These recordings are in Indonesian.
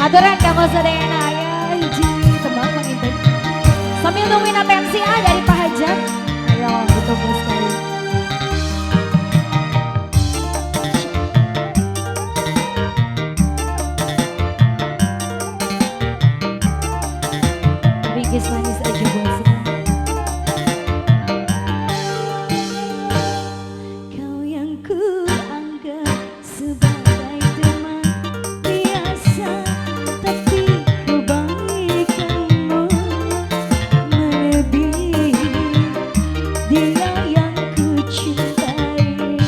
Aturan kamu sedena ya hiji tembang pengintin. Sambil nungguin atensi dari Pak Hajat. Ayo ditunggu sekali. Bingkis manis aja buat semua. Kau yang ku anggap sebagai teman biasa, tapi kebaikanmu melebihi dia yang ku cintai.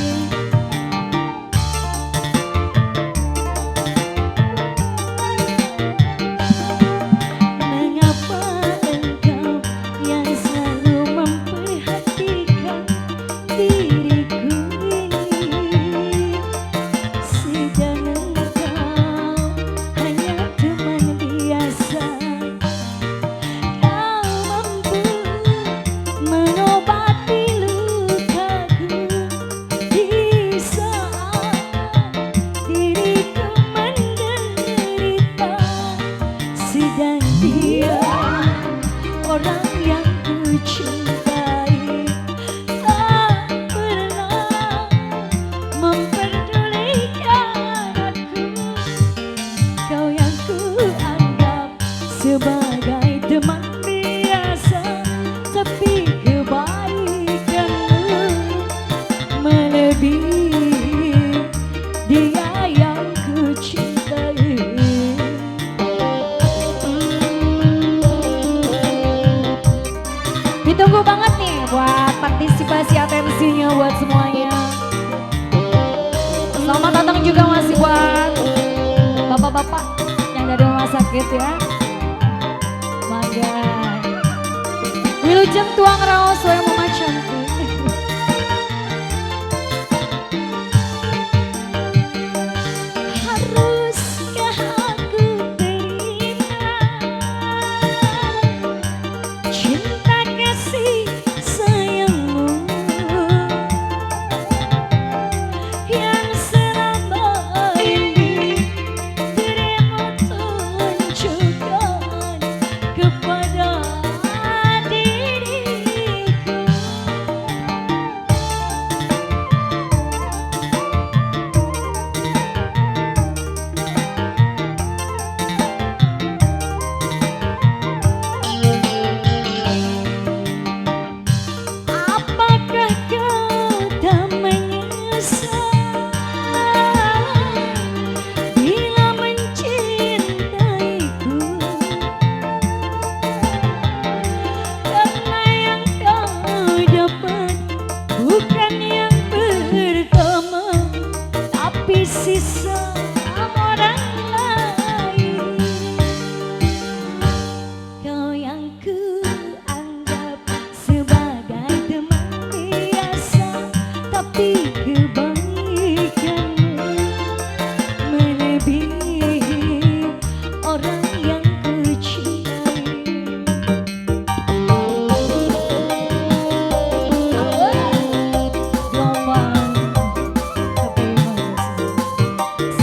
Mengapa engkau yang selalu memperhatikan diriku ini, sedang engkau hanya teman biasa. Kau mampu mengobati lukaku di saat diriku menderita, sedang dia orang yang ku cintai tak pernah memperdulikan aku. Kau yang ku anggap sebagai teman biasa, tapi kebaikanmu melebihi dia yang ku cintai. Ditunggu banget nih buat partisipasi atensinya buat semuanya. Selamat datang juga masih buat bapak-bapak yang dari rumah sakit ya. Mangga. Wilujeng tuang raos wae mama cantik. Haruskah aku terima cinta kasih sayangmu yang selama ini dirimu tunjukkan kepada diriku. Apakah kau tak menyesal bila mencintaiku? Karena yang kau dapat bukan yang pertama, tapi sisa orang lain. Kau yang ku anggap sebagai teman biasa, tapi kebaikanmu melebihi orang yang ku cintai. Gelombang, tapi manusia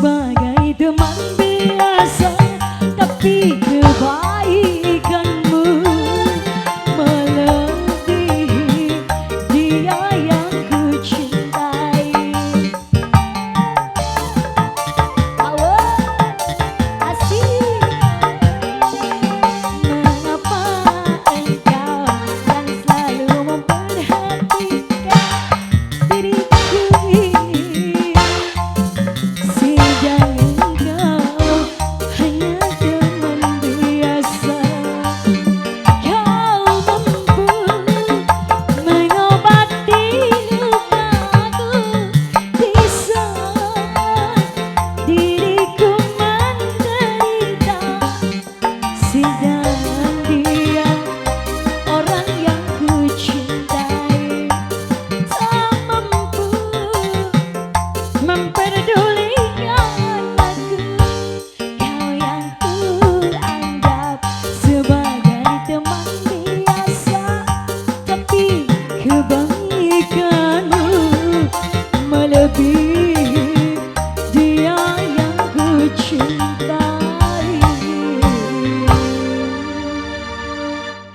sebagai teman biasa, tapi kebaikan